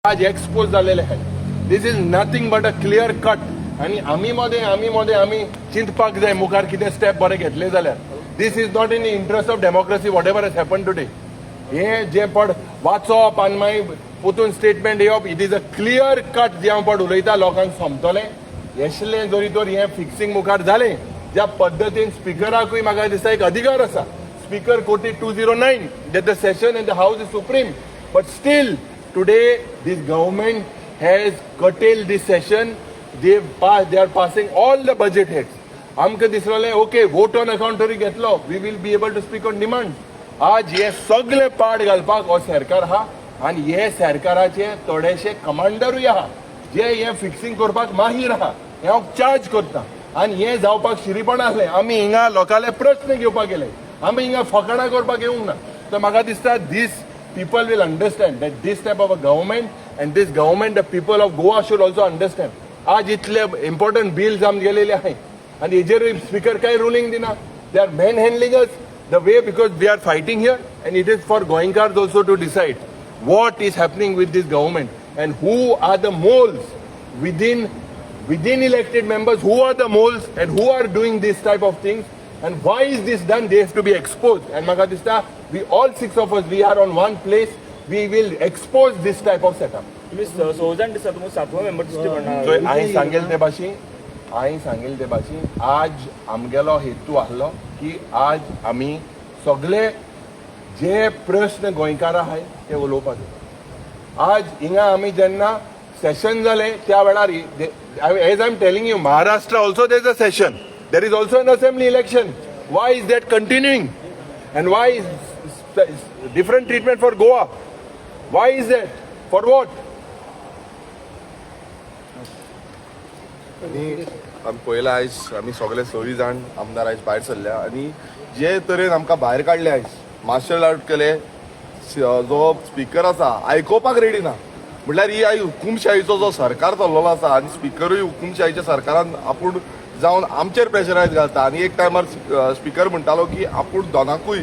आज एक्सपोज झालेले आहे. This is nothing but a clear cut. आणि आम्ही मध्ये चिंतपाक जाय मुखार कितें स्टेप बरे घेतले जाल्यार. This is not in interest of democracy whatever has happen today. हे जे पड वाचप आनी मागीर पोतून स्टेटमेंट येवप it is a clear cut जे हांव पड उलयता लोकांक समजतले. येशले जरी तर हे फिक्सिंग मुखार जालें ज्या पद्दतीन स्पिकराकूय म्हाका दिसता एक अधिकार आसा. Speaker quoted 209 that the session in the house is supreme, but still today this government has curtailed this session. They are passing all the budget heads. आमकां दिसलें ओके वोट ऑन अकाउंट तरी घेतलो we will be able to speak on demand. आज हे सगळे पाड घालपाक हो सरकार आहा आनी हे सरकाराचे थोडेशे कमांडरूय आहा जे हे फिक्सिंग करपाक माहीर आहा. हे हांव चार्ज करता आनी हे जावपाक शिरीपण आसलें. आमी हिंगा लोकांले प्रश्न घेवपाक गेले. आमी हिंगा फकाणां करपाक येवंक ना. तर म्हाका दिसता दीस people will understand that this type of a government and this government the people of Goa should also understand. आज इतले important bills आम गेलेले आहे आणि हेजेर स्पीकर काय रुलिंग दिना. they are manhandling us the way because we are fighting here and it is for Goenkars also to decide what is happening with this government and who are the moles within elected members, who are the moles and who are doing this type of things. And why is this done? They have to be exposed. And Magadista, we all six of us, we are on one place. We will expose this type of setup. तुम्ही 16 जाण दिसता तुम्ही 7वा member दिसते म्हणणार. So हांवें सांगेल ते भाशी आज आमगेलो हेतू आहलो की आज आमी सगळे जे प्रश्न गोंयकार आहाय ते उलोवपाक जाय. आज हिंगा आमी जेन्ना सेशन जालें त्या वेळार as I am telling you Maharashtra also there is a session. There is also an assembly election. Why is that continuing? And why is different treatment for Goa? Why is that? For what? आणि पयला आयज आमी सगळे 6 जाण आमदार आयज भायर सरल्या आणि जे तरेन आमकां भायर काडले आयज मार्शल आर्ट केले. जो स्पीकर आसा आयकोपाक रेडी ना. म्हटल्यार ही आयज हुकुमशाहीचो जो सरकार चल्लोलो आसा आणि स्पीकरूय हुकुमशाहीच्या सरकारान आपूण जावन आमचेर प्रेशरायज घालता. आणि एक टायमार स्पीकर म्हणटालो की आपूण दोगांकूय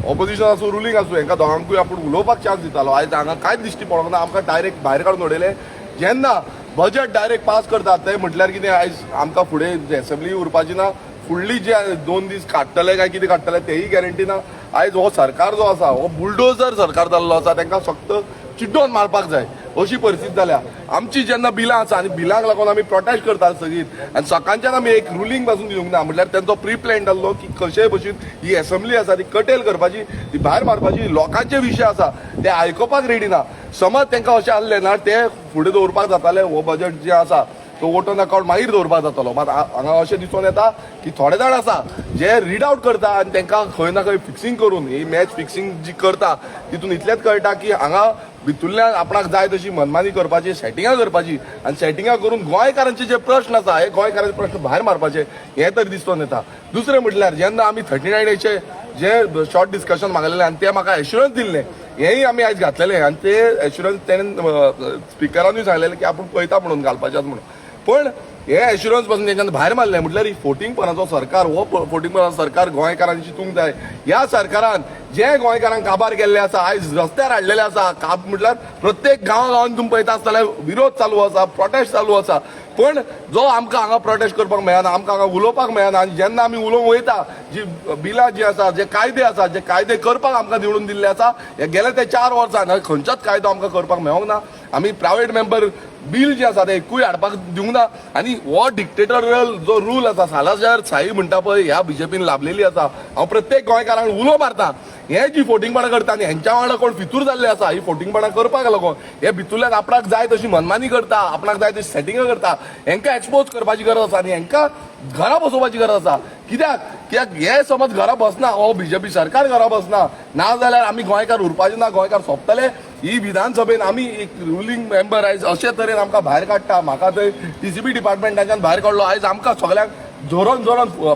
ऑपोजिशन आसूं रुलींग आसूं हेंकां दोगांकूय आपूण उलोवपाक चान्स दितालो. आयज हांगा कांयच दिश्टी पडोंक ना. आमकां डायरेक्ट भायर काडून उडयले. जेन्ना बजेट डायरेक्ट पास करतात ते म्हटल्यार कितें आयज आमकां फुडें एसेंब्ली उरपाची ना. फुडली जे 2 दीस काडटले काय कितें काडटले तेही गॅरंटी ना. आयज हो सरकार जो आसा हो बुलडोजर सरकार जाल्लो आसा. तांकां फक्त चिड्डोन मारपाक जाय अशी परिस्थिती जाल्या. आमची जेन्ना बिलां आसा आनी बिलांक लागून आमी प्रोटेस्ट करतात सगळीं आनी सकाळच्यान आमी एक रुलींग पासून दिवंक ना. म्हटल्यार तेंचो प्री प्लॅन जाल्लो की कशे भशेन ही एसेंब्ली आसा ती कटेल करपाची ती भायर मारपाची. लोकांचे विशय आसा ते आयकोपाक रेडी ना. समज तांकां अशें आसलें ना ते फुडें दवरपाक जातालें. हो बजेट जे आसा तो वोट ऑन अकाउंट मागीर दवरपाक जातालो. मात हांगा अशें दिसून येता की थोडे जाण आसा जे रीड आउट करता आनी तांकां खंय ना खंय फिक्सिंग करून ही मॅच फिक्सिंग जी करता तितून इतलेंच कळटा की हांगा भितूरल्यान आपणाक जाय तशी मनमानी करपाची सेटिंगां करपाची आनी सेटिंगां करून गोंयकारांचे जे प्रश्न आसा हे गोंयकारांचे प्रश्न भायर मारपाचे हे तर दिसून येता. दुसरें म्हटल्यार जेन्ना आमी 39 डेचे जे शॉर्ट डिस्कशन मागलेलें आनी ते म्हाका एश्युरन्स दिल्लें हेंय आमी आयज घातलेलें आनी ते एश्युरन्स तेणें स्पिकरानूय सांगलेलें की आपूण पळयता म्हणून घालपाचें म्हणून. पण हे एश्युरन्स पासून तेच्यान भायर मारले. म्हटल्यार ही फोटिंगपणाचो सरकार हो फोटिंगपणाचो सरकार गोंयकारांनी चिंतूंक जाय. ह्या सरकारान जे गोंयकारांक काबार केल्ले आसा आयज रस्त्यार हाडलेले आसा म्हटल्यार प्रत्येक गांवांत तुम्ही पळयता आसतले विरोध चालू आसा प्रोटेस्ट चालू आसा. पण जो आमकां हांगा प्रोटेस्ट करपाक मेळना आमकां हांगा उलोवपाक मेळना. आनी जेन्ना आमी उलोवंक वयता जी बिलां जी आसा जे कायदे आसा जे कायदे करपाक आमकां निवडून दिल्ले आसा हे गेले ते 4 वर्सां खंयचोच कायदो आमकां करपाक मेळोंक ना. आमी प्रायवेट मेंबर बिल जे आसा ते एकूय हाडपाक दिवंक ना. आनी हो डिक्टेटोरियल जो रूल आसा सालाजार साई म्हणटा पळय ह्या बीजेपीन लाभलेली आसा. हांव प्रत्येक गोंयकारांक उलो मारता हे जी फोटिंगपणां करता आनी हेंच्या वांगडा कोण फितूर जाल्ले आसा ही फोटिंगपणां करपाक लागून हे भितूरल्यान आपणाक जाय तशी मनमानी करता आपणाक जाय तशी सेटिंगां करता हेंकां एक्सपोज करपाची गरज आसा आनी हेंकां घरा बसोवपाची गरज आसा. कित्याक हे समज घरा बसना हो बीजेपी सरकार घरा बसना ना जाल्यार आमी गोंयकार उरपाचे ना गोंयकार सोंपतले. ही विधानसभेन आमी एक रुलींग मेंबर आयज अशे तरेन आमकां भायर काडटा. म्हाका थंय टीसीबी डिपार्टमेंटाच्यान भायर काडलो. आयज आमकां सगळ्यांक जोरोन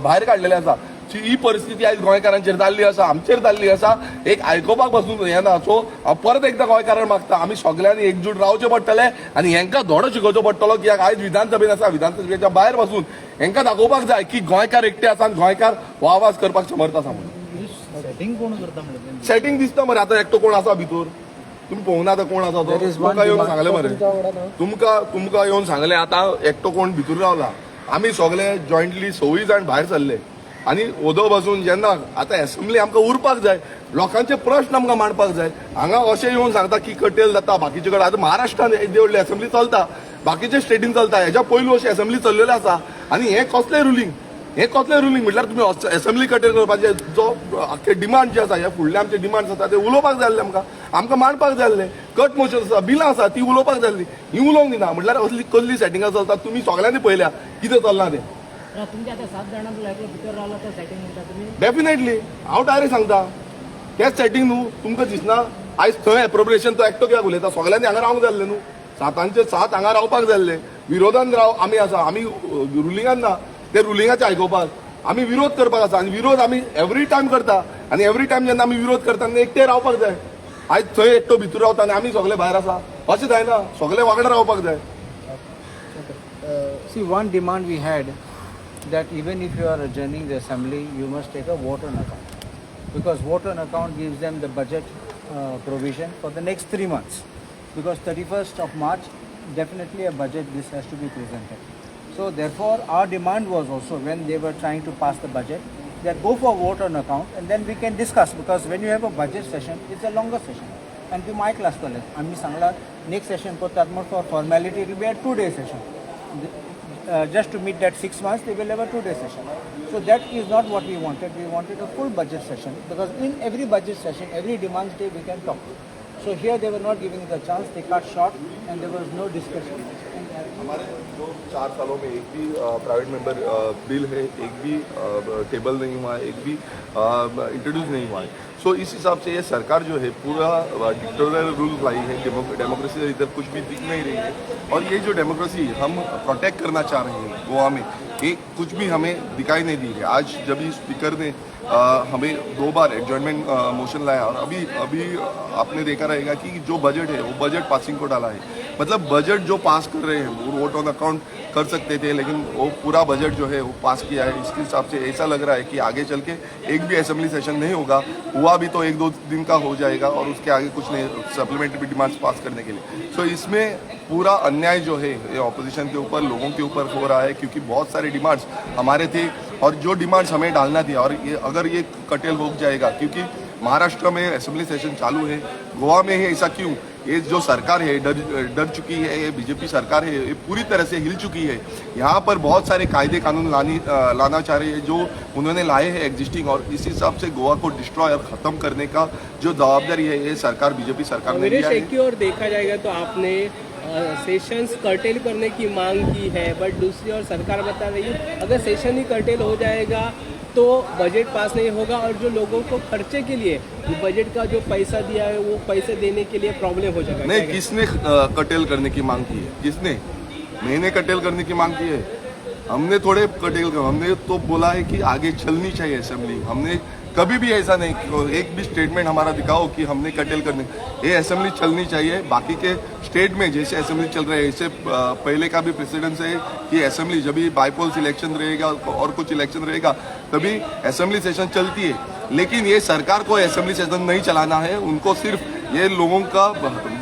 भायर काडलेले आसा. ही परिस्थिती आयज गोंयकारांचेर जाल्ली आसा आमचेर जाल्ली आसा. एक आयकोपाक पासून येना. सो हांव परत एकदां गोंयकारांक मागता आमी सगळ्यांनी एकजूट रावचें पडटलें आनी हेंकां धडो शिकोवचो पडटलो. कित्याक आयज विधानसभेन आसा विधानसभेच्या भायर वचून हेंकां दाखोवपाक जाय की गोंयकार एकटे आसा आनी गोंयकार हो आवाज करपाक समर्थ आसा म्हणून. सेटिंग कोण करता म्हणून सेटिंग दिसता मरे आतां एकटो कोण आसा भितर तुम्ही पोहना आता कोण आसा तो There is one तुमकां येवन demand. सांगले मरे तुमकां येवन सांगले आतां एकटो कोण भितर रावला आमी सगळे जॉईंटली 26 जाण भायर सरले आनी ओदो बसून जेन्ना आतां असेंब्ली आमकां उरपाक जाय लोकांचे प्रश्न आमकां मांडपाक जाय हांगा अशें येवन सांगता की कटेल जाता बाकीचे कडेन आतां महाराष्ट्रान देवळी असेंब्ली चलता बाकीचे स्टेटीन चलता हेच्या पयलू अशी असेंब्ली चल्लेली आसा आनी हे कसलें रुलींग म्हटल्यार तुमी असेंब्ली कटेल करपाचे जो आख्खे डिमांड जे आसा हे फुडले आमचे डिमांड्स आसा ते उलोवपाक जाय आसले आमकां मांडपाक जाय आसले कट मोशन आसा बिलां आसा ती उलोवपाक जाय आसली ही उलोवंक दिना म्हटल्यार असली कसली सेटिंगां चलता तुमी सगळ्यांनी पळयल्या कितें चलना तें तुमच्या आता 7 जणांना लागलं भितर राहिलं तर सेटिंग म्हणता तुम्ही डेफिनेटली हांव डायरेक्ट सांगता तेच सेटिंग न्हू तुमकां दिसना आयज थंय एप्रोप्रिएशन तो एकटो कित्याक उलयता सगळ्यांनी हांगा रावंक जाय न्हू 7 हांगा रावपाक जाय आसले विरोधान आमी आसा आमी रुलिंगान ना ते रुलिंगाचे आयकोवपाक आमी विरोध करपाक आसा आनी विरोध आमी एवरी टायम करता आनी एवरी टायम जेन्ना आमी विरोध करता तेन्ना एकटे रावपाक जाय आयज थंय एकटो भितर रावता आनी आमी सगळे भायर आसा अशें जायना सगळे वांगडा रावपाक जाय See, one demand we had that even if you are adjourning the assembly, you must take a vote on account, because vote on account gives them the budget provision for the next 3 months. Because 31st of March, definitely a budget this has to be presented. So therefore, our demand was also when they were trying to pass the budget, that go for vote on account and then we can discuss, because when you have a budget session, it's a longer session. And we might last आम्ही सांगला next session करतात मग for formality it will be a 2-day session. Just to meet that 6 months, they will have a 2-day session. So that is not what we wanted. We wanted a full budget session, because in every budget session, every demands day we can talk. So here they were not giving the chance. They cut short, and there was no discussion. हमारे जो 4 सालों में एक भी private member bill है एक भी table नहीं हुआ है एक भी इंट्रोड्यूस नहीं हुआ है सो इस हिसाब से ये सरकार जो है पूरा डिक्टेटोरियल रूल लाई है डेमोक्रेसी इधर कुछ भी दिख नहीं रही है और ये जो डेमोक्रेसी हम प्रोटेक्ट करना चाह रहे हैं गोवा में ये कुछ भी हमें दिखाई नहीं दी है आज जब ही स्पीकर ने हमें 2 बार एडजॉर्नमेंट मोशन लाया और अभी आपने देखा रहेगा कि जो बजट है वो बजट पासिंग को डाला है मतलब बजट जो पास कर रहे हैं वो वोट ऑन अकाउंट कर सकते थे लेकिन वो पूरा बजट जो है वो पास किया है इसके हिसाब से ऐसा लग रहा है कि आगे चल के एक भी असेंबली सेशन नहीं होगा हुआ भी तो 1-2 दिन का हो जाएगा और उसके आगे कुछ नहीं सप्लीमेंट्री डिमांड्स पास करने के लिए सो इसमें पूरा अन्याय जो है ये ऑपोजिशन के ऊपर लोगों के ऊपर हो रहा है क्योंकि बहुत सारे डिमांड्स हमारे थे और जो डिमांड्स हमें डालना थी और ये अगर ये कटेल हो जाएगा क्योंकि महाराष्ट्र में असेंबली सेशन चालू है गोवा में है ऐसा क्यों ये जो सरकार है डर चुकी है ये बीजेपी सरकार है ये पूरी तरह से हिल चुकी है यहाँ पर बहुत सारे कायदे कानून लाना चाह रही है जो उन्होंने लाए हैं एग्जिस्टिंग और इस हिसाब से गोवा को डिस्ट्रॉय और ख़त्म करने का जो जवाबदारी है ये सरकार बीजेपी सरकार ने लिया है। एक और देखा जाएगा तो आपने सेशंस कर्टेल करने की मांग की है बट दूसरी ओर सरकार बता रही है अगर सेशन ही कर्टेल हो जाएगा तो बजट पास नहीं होगा और जो लोगों को खर्चे के लिए बजट का जो पैसा दिया है वो पैसे देने के लिए प्रॉब्लम हो जाएगा। नहीं किसने कटेल करने की मांग की है किसने मैंने कटेल करने की मांग की है हमने थोड़े कटेल कर हमने तो बोला है कि आगे चलनी चाहिए असेंबली हमने कभी भी ऐसा नहीं एक भी स्टेटमेंट हमारा दिखाओ कि हमने कटेल करने ये असेंबली चलनी चाहिए बाकी के स्टेट में जैसे असेंबली चल रहे हैं इससे पहले का भी प्रेसिडेंस है कि असेंबली जब भी बाईपोल्स इलेक्शन रहेगा और कुछ इलेक्शन रहेगा तभी असेंबली सेशन चलती है लेकिन ये सरकार को असेंबली सेशन नहीं चलाना है उनको सिर्फ ये लोगों का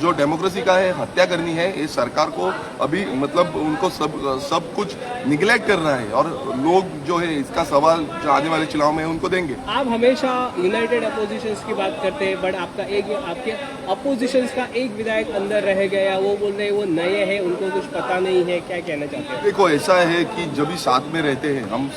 जो डेमोक्रेसी का है हत्या करनी है ये सरकार को अभी मतलब उनको सब कुछ निगलेक्ट करना है और लोग जो है इसका सवाल जो आने वाले चुनाव में उनको देंगे। आप हमेशा यूनाइटेड अपोजिशंस की बात करते हैं बट आपके अपोजिशंस का एक विधायक अंदर रह गया वो बोल रहे हैं वो नए हैं उनको कुछ पता नहीं है क्या कहना चाहते हैं? देखो ऐसा है कि जब भी साथ में रहते हैं हम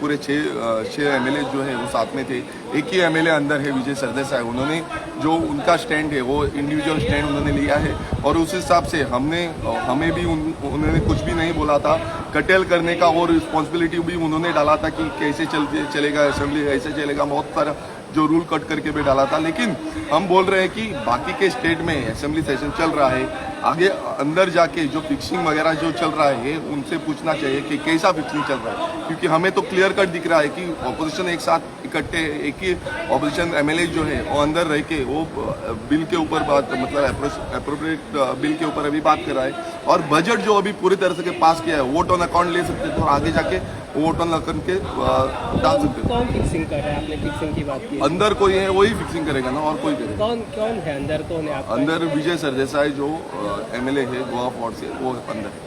पूरे 6 एमएलए जो है वो साथ में थे एक ही एमएलए अंदर है विजय सरदेसाई उन्होंने जो उनका स्टैंड है वो इंडिविजुअल स्टैंड उन्होंने लिया है और उस हिसाब से हमें भी उन्होंने कुछ भी नहीं बोला था कटेल करने का और रिस्पॉन्सिबिलिटी भी उन्होंने डाला था कि कैसे चलेगा असेंबली ऐसे चलेगा बहुत सारा जो रूल कट करके भी डाला था लेकिन हम बोल रहे हैं कि बाकी के स्टेट में असेंबली सेशन चल रहा है आगे अंदर जाके जो फिक्सिंग वगैरह जो चल रहा है उनसे पूछना चाहिए कि कैसा फिक्सिंग चल रहा है क्योंकि हमें तो क्लियर कट दिख रहा है कि ऑपोजिशन एक साथ इकट्ठे एक ही ऑपोजिशन एमएलए जो है वो अंदर रह के वो बिल के ऊपर बात मतलब अप्रोप्रिएट बिल के ऊपर अभी बात कर रहा है। और बजट जो अभी पूरी तरह से पास किया है वोट ऑन अकाउंट ले सकते तो आगे जाके वोट ऑन अकाउंट के डाल सकते। कौन फिक्सिंग कर रहा है? आपने फिक्सिंग की बात की, अंदर कोई है वही फिक्सिंग करेगा ना, और कोई करेगा। कौन कौन है अंदर? कौन है आपका? अंदर विजय सरदेसाई जो एमएलए है गोवा फोर्ट से वो अंदर है।